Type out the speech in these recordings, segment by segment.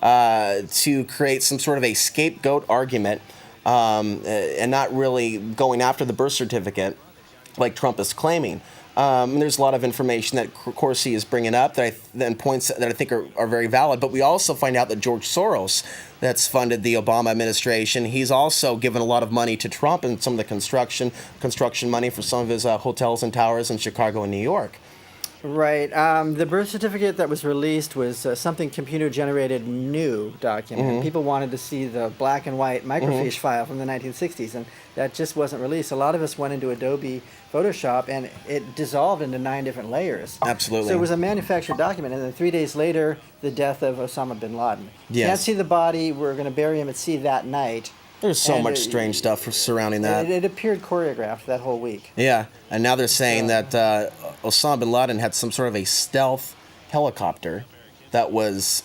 to create some sort of a scapegoat argument and not really going after the birth certificate like Trump is claiming. There's a lot of information that Corsi is bringing up and points that I think are very valid. But we also find out that George Soros, that's funded the Obama administration, he's also given a lot of money to Trump and some of the construction money for some of his hotels and towers in Chicago and New York. Right. The birth certificate that was released was something computer-generated new document. Mm-hmm. People wanted to see the black and white microfiche file from the 1960s, and that just wasn't released. A lot of us went into Adobe Photoshop, and it dissolved into 9 different layers. Absolutely. So it was a manufactured document, and then 3 days later, the death of Osama bin Laden. Yes. Can't see the body. We're going to bury him at sea that night. There's so much strange stuff surrounding that. It appeared choreographed that whole week. Yeah, and now they're saying that Osama bin Laden had some sort of a stealth helicopter that was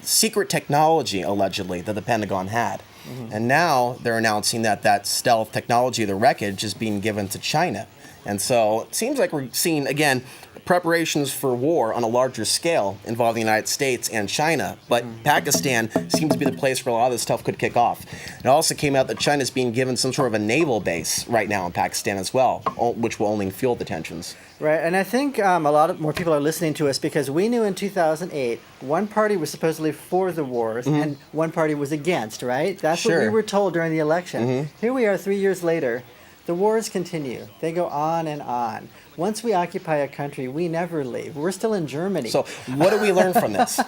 secret technology, allegedly, that the Pentagon had. Mm-hmm. And now they're announcing that stealth technology, the wreckage, is being given to China. And so it seems like we're seeing, again, preparations for war on a larger scale involving the United States and China. But Pakistan seems to be the place where a lot of this stuff could kick off. It also came out that China's being given some sort of a naval base right now in Pakistan as well, which will only fuel the tensions. Right, and I think a lot of more people are listening to us because we knew in 2008 one party was supposedly for the wars and one party was against, right? That's what we were told during the election. Here we are 3 years later. The wars continue. They go on and on. Once we occupy a country, we never leave. We're still in Germany. So what do we learn from this?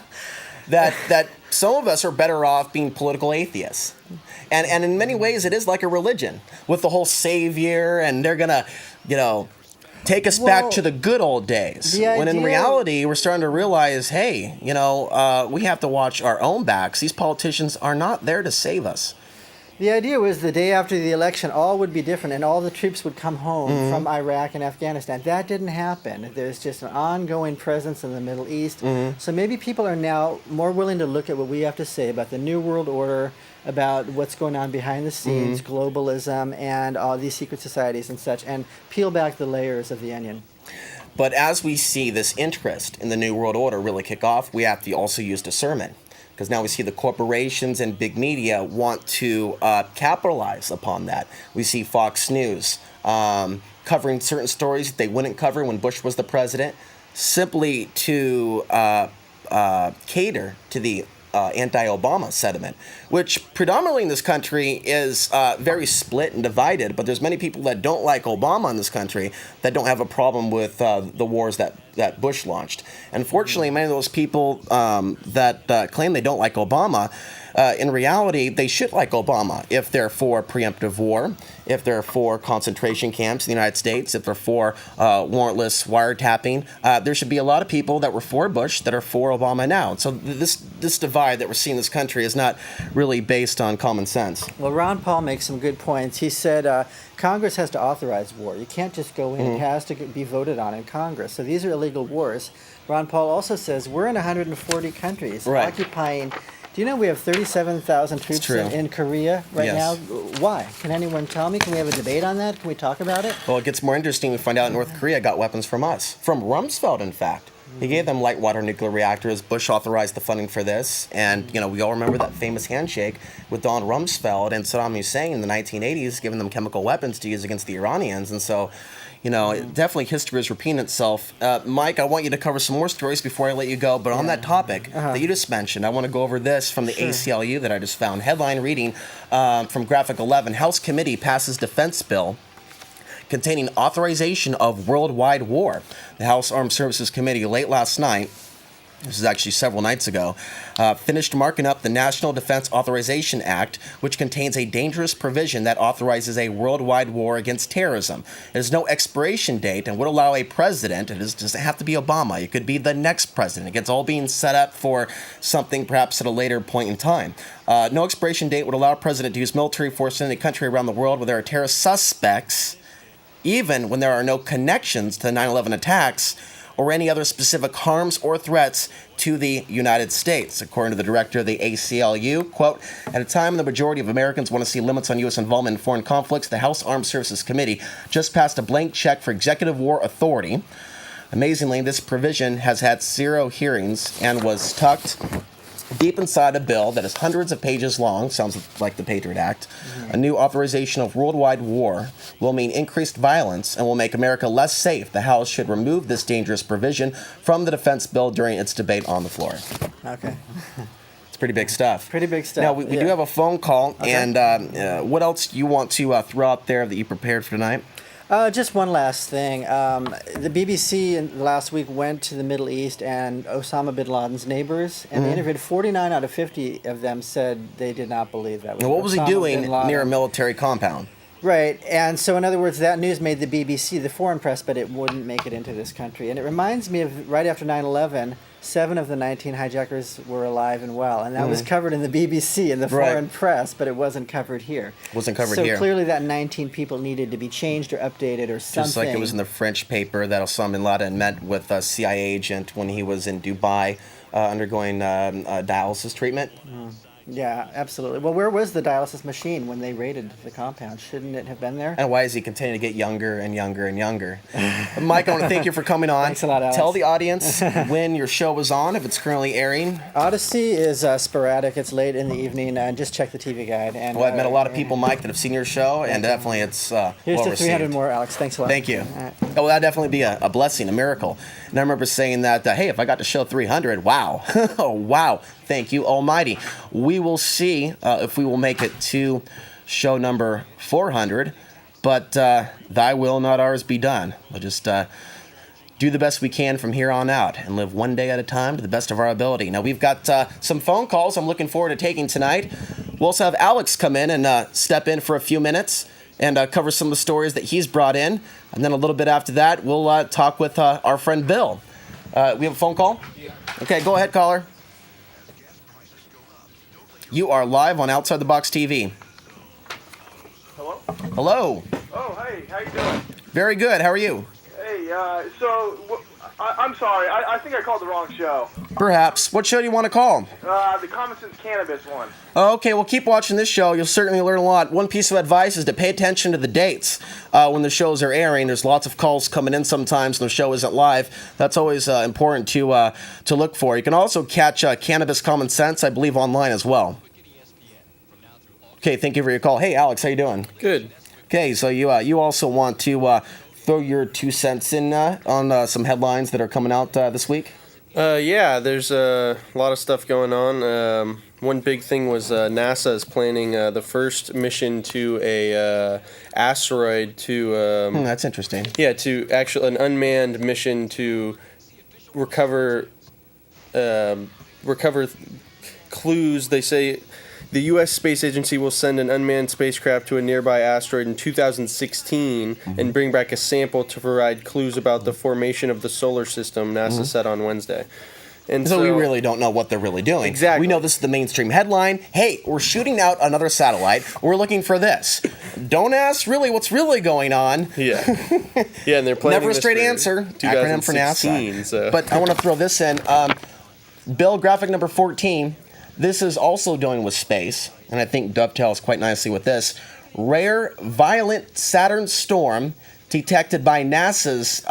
that some of us are better off being political atheists. And in many ways, it is like a religion with the whole savior, and they're going to, take us back to the good old days. When in reality, we're starting to realize, hey, we have to watch our own backs. These politicians are not there to save us. The idea was the day after the election, all would be different and all the troops would come home from Iraq and Afghanistan. That didn't happen. There's just an ongoing presence in the Middle East. So maybe people are now more willing to look at what we have to say about the New World Order, about what's going on behind the scenes, globalism, and all these secret societies and such, and peel back the layers of the onion. But as we see this interest in the New World Order really kick off, we have to also use discernment. Because now we see the corporations and big media want to capitalize upon that. We see Fox News covering certain stories that they wouldn't cover when Bush was the president, simply to cater to the anti-Obama sentiment, which predominantly in this country is very split and divided. But there's many people that don't like Obama in this country that don't have a problem with the wars that Bush launched. Unfortunately, many of those people that claim they don't like Obama, in reality, they should like Obama if they're for preemptive war, if they're for concentration camps in the United States, if they're for warrantless wiretapping. There should be a lot of people that were for Bush that are for Obama now. So this divide that we're seeing in this country is not really based on common sense. Well, Ron Paul makes some good points. He said Congress has to authorize war. You can't just go in. It has to be voted on in Congress. So these are illegal wars. Ron Paul also says we're in 140 countries occupying. Do you know we have 37,000 troops in Korea right now? Why? Can anyone tell me? Can we have a debate on that? Can we talk about it? Well, it gets more interesting. We find out North Korea got weapons from us. From Rumsfeld, in fact. He gave them light water nuclear reactors. Bush authorized the funding for this. And, we all remember that famous handshake with Donald Rumsfeld and Saddam Hussein in the 1980s, giving them chemical weapons to use against the Iranians. And so, definitely history is repeating itself. Mike, I want you to cover some more stories before I let you go. But on that topic that you just mentioned, I want to go over this from the ACLU that I just found. Headline reading from Graphic 11. House Committee passes defense bill containing authorization of worldwide war. The House Armed Services Committee late last night, this is actually several nights ago, finished marking up the National Defense Authorization Act, which contains a dangerous provision that authorizes a worldwide war against terrorism. There's no expiration date and would allow a president, it doesn't have to be Obama, it could be the next president. It gets all being set up for something perhaps at a later point in time. No expiration date would allow a president to use military force in any country around the world where there are terrorist suspects, even when there are no connections to the 9/11 attacks or any other specific harms or threats to the United States. According to the director of the ACLU, quote, at a time when the majority of Americans want to see limits on U.S. involvement in foreign conflicts, the House Armed Services Committee just passed a blank check for executive war authority Amazingly, this provision has had 0 hearings and was tucked deep inside a bill that is hundreds of pages long, sounds like the Patriot Act. A new authorization of worldwide war will mean increased violence and will make America less safe. The House should remove this dangerous provision from the defense bill during its debate on the floor. Okay. It's pretty big stuff. Pretty big stuff. Now, we do have a phone call, and what else do you want to throw out there that you prepared for tonight? Just one last thing. The BBC last week went to the Middle East and Osama bin Laden's neighbors, and they interviewed 49 out of 50 of them said they did not believe that. Now, what was he Osama doing bin Laden. near a military compound? Right, and so in other words, that news made the BBC the foreign press, but it wouldn't make it into this country. And it reminds me of right after 9/11, 7 of the 19 hijackers were alive and well, and that was covered in the BBC in the foreign press, but it wasn't covered here. Wasn't covered here. So clearly, that 19 people needed to be changed or updated or something. Just like it was in the French paper that Osama bin Laden met with a CIA agent when he was in Dubai undergoing dialysis treatment. Yeah, absolutely. Well, where was the dialysis machine when they raided the compound? Shouldn't it have been there? And why is he continuing to get younger and younger and younger? Mike, I want to thank you for coming on. Thanks a lot, Alex. Tell the audience when your show was on, if it's currently airing. Odyssey is sporadic. It's late in the evening. Just check the TV guide. And Well, I've met a lot of people, Mike, that have seen your show, and definitely it's here's well to 300 received. more, Alex. Thanks a lot. Thank you. All right. Oh, that'd definitely be a blessing, a miracle. And I remember saying that, hey, if I got to show 300, wow. Oh, wow. Thank you, Almighty. We will see if we will make it to show number 400, but thy will, not ours, be done. We'll just do the best we can from here on out and live one day at a time to the best of our ability. Now, we've got some phone calls I'm looking forward to taking tonight. We'll also have Alex come in and step in for a few minutes and cover some of the stories that he's brought in. And then a little bit after that, we'll talk with our friend Bill. We have a phone call? Yeah. Okay, go ahead, caller. You are live on Outside the Box TV. Hello? Hello. Oh, hey, how you doing? Very good. How are you? Hey, I'm sorry. I think I called the wrong show. Perhaps. What show do you want to call? The Common Sense Cannabis one. Okay, well, keep watching this show. You'll certainly learn a lot. One piece of advice is to pay attention to the dates when the shows are airing. There's lots of calls coming in sometimes when the show isn't live. That's always important to look for. You can also catch Cannabis Common Sense, I believe, online as well. Okay, thank you for your call. Hey, Alex, how you doing? Good. Okay, so you also want to throw your 2 cents in on some headlines that are coming out this week? Yeah, there's a lot of stuff going on. One big thing was NASA is planning the first mission to a asteroid to That's interesting. to actually an unmanned mission to recover clues. They say the U.S. Space Agency will send an unmanned spacecraft to a nearby asteroid in 2016 and bring back a sample to provide clues about the formation of the solar system, NASA said on Wednesday. And So we really don't know what they're really doing. Exactly. We know this is the mainstream headline. Hey, we're shooting out another satellite. We're looking for this. Don't ask really what's really going on. Yeah. Yeah, and they're planning Never a this straight for answer. Acronym for 2016, NASA. So. But I want to throw this in. Bill, graphic number 14. This is also dealing with space, and I think dovetails quite nicely with this. Rare, violent Saturn storm detected by NASA's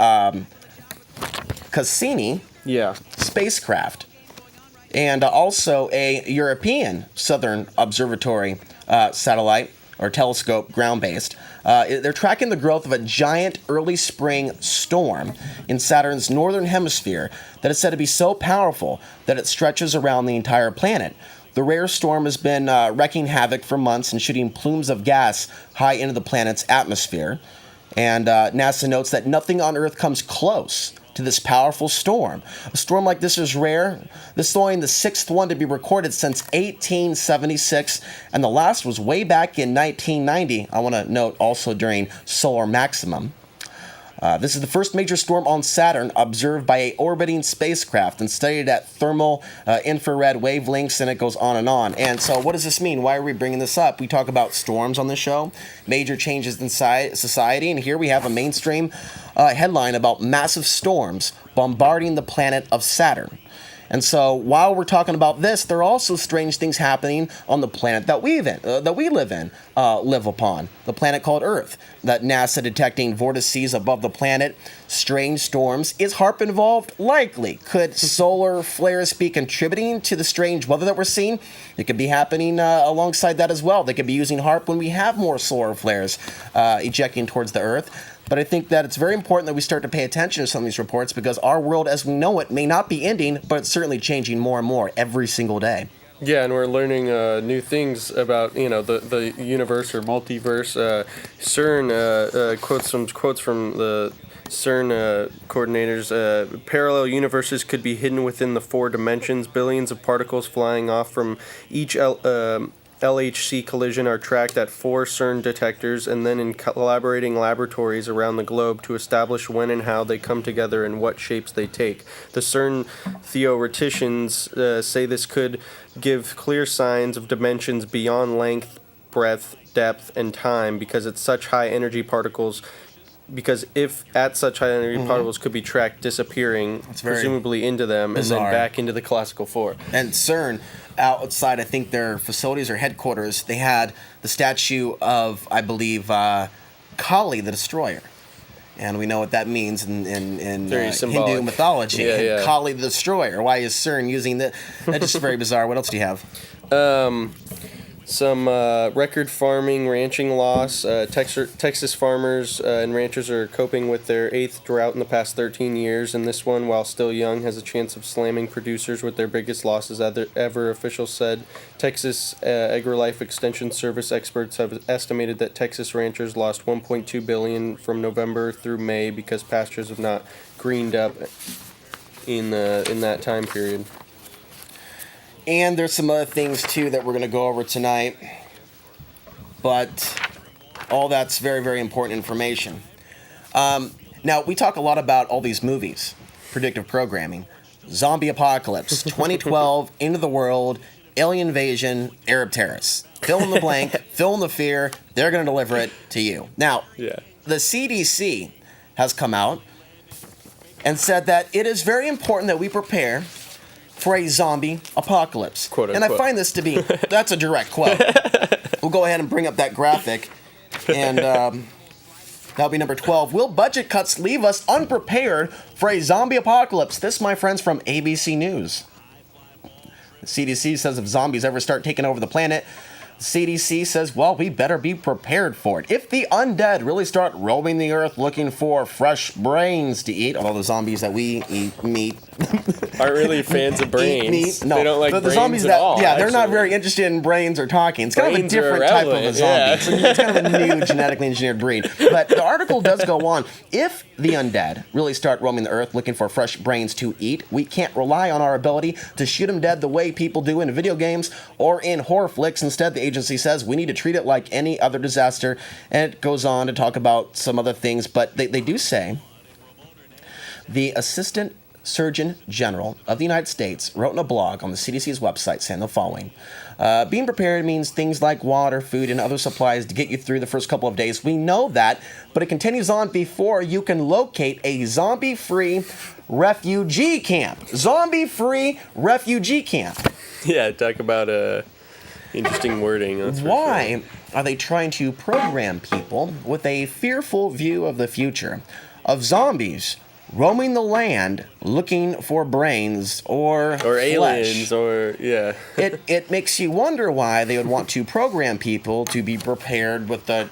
Cassini Yeah. spacecraft, and also a European Southern Observatory satellite or telescope, ground-based. They're tracking the growth of a giant early spring storm in Saturn's northern hemisphere that is said to be so powerful that it stretches around the entire planet. The rare storm has been wreaking havoc for months and shooting plumes of gas high into the planet's atmosphere. And NASA notes that nothing on Earth comes close to this powerful storm. A storm like this is rare. This is only the 6th one to be recorded since 1876, and the last was way back in 1990. I want to note also during solar maximum. This is the first major storm on Saturn observed by a orbiting spacecraft and studied at thermal infrared wavelengths, and it goes on and on. And so what does this mean? Why are we bringing this up? We talk about storms on the show, major changes in society, and here we have a mainstream headline about massive storms bombarding the planet of Saturn. And so while we're talking about this, there are also strange things happening on the planet that we live upon, the planet called Earth. That NASA detecting vortices above the planet, strange storms. Is HAARP involved? Likely. Could solar flares be contributing to the strange weather that we're seeing? It could be happening alongside that as well. They could be using HAARP when we have more solar flares ejecting towards the Earth. But I think that it's very important that we start to pay attention to some of these reports because our world as we know it may not be ending, but it's certainly changing more and more every single day. Yeah, and we're learning new things about the universe or multiverse. CERN quotes some quotes from the CERN coordinators. Parallel universes could be hidden within the 4 dimensions. Billions of particles flying off from each LHC collision are tracked at 4 CERN detectors and then in collaborating laboratories around the globe to establish when and how they come together and what shapes they take. The CERN theoreticians say this could give clear signs of dimensions beyond length, breadth, depth, and time because it's such high energy particles. Because if at such high energy particles could be tracked disappearing, presumably into them, bizarre. And then back into the classical 4. And CERN, outside, I think their facilities or headquarters, they had the statue of, I believe, Kali the Destroyer. And we know what that means in Hindu mythology. Yeah. Kali the Destroyer. Why is CERN using that? That's just very bizarre. What else do you have? Some record farming, ranching loss. Texas farmers and ranchers are coping with their 8th drought in the past 13 years, and this one, while still young, has a chance of slamming producers with their biggest losses ever, officials said. Texas AgriLife Extension Service experts have estimated that Texas ranchers lost $1.2 billion from November through May because pastures have not greened up in that time period. And there's some other things, too, that we're going to go over tonight. But all that's very, very important information. Now, we talk a lot about all these movies, predictive programming, zombie apocalypse, 2012, end of the world, alien invasion, Arab terrorists. Fill in the blank, fill in the fear, they're going to deliver it to you. Now, the CDC has come out and said that it is very important that we prepare for a zombie apocalypse. Quote, and I find this to be, that's a direct quote. We'll go ahead and bring up that graphic. And that'll be number 12. Will budget cuts leave us unprepared for a zombie apocalypse? This, my friends, from ABC News. The CDC says if zombies ever start taking over the planet, CDC says, well, we better be prepared for it. If the undead really start roaming the earth looking for fresh brains to eat, although the zombies that we eat meat aren't really fans of brains. Meat. No, they don't like the brains zombies at all. Yeah, they're not very interested in brains or talking. It's kind of a different type of a zombie. It's kind of a new genetically engineered breed. But the article does go on. If the undead really start roaming the earth looking for fresh brains to eat, we can't rely on our ability to shoot them dead the way people do in video games or in horror flicks. Instead, the agency says we need to treat it like any other disaster. And it goes on to talk about some other things. But they do say the Assistant Surgeon General of the United States wrote in a blog on the CDC's website saying the following. Being prepared means things like water, food, and other supplies to get you through the first couple of days. We know that, but it continues on before you can locate a zombie-free refugee camp. Zombie-free refugee camp. Yeah, talk about interesting wording. That's Why are they trying to program people with a fearful view of the future, of zombies roaming the land looking for brains or aliens flesh? or It makes you wonder why they would want to program people to be prepared with the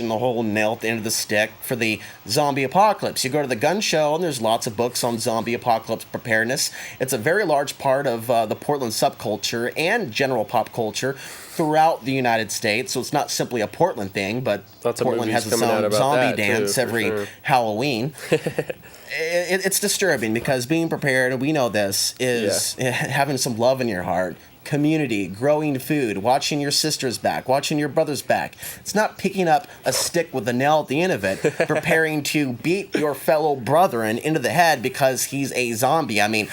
and the whole nail at the end of the stick for the zombie apocalypse. You go to the gun show and there's lots of books on zombie apocalypse preparedness. It's a very large part of the Portland subculture and general pop culture throughout the United States. So it's not simply a Portland thing, but Portland has its own zombie dance every Halloween. It's disturbing because being prepared, and we know this, is having some love in your heart, community, growing food, watching your sister's back, watching your brother's back. It's not picking up a stick with a nail at the end of it, preparing to beat your fellow brethren into the head because he's a zombie. I mean,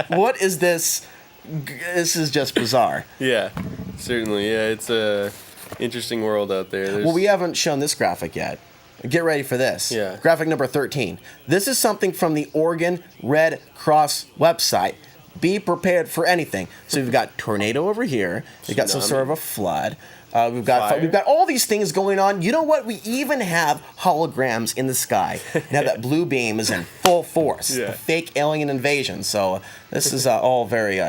what is this? This is just bizarre. Yeah, certainly. Yeah, it's a interesting world out there. Well, we haven't shown this graphic yet. Get ready for this. Yeah. Graphic number 13. This is something from the Oregon Red Cross website. Be prepared for anything. So we've got tornado over here. We've got some Tsunami. sort of a flood. We've got Fire. all these things going on. You know what? We even have holograms in the sky. Now that blue beam is in full force. Yeah. The fake alien invasion. So this is all very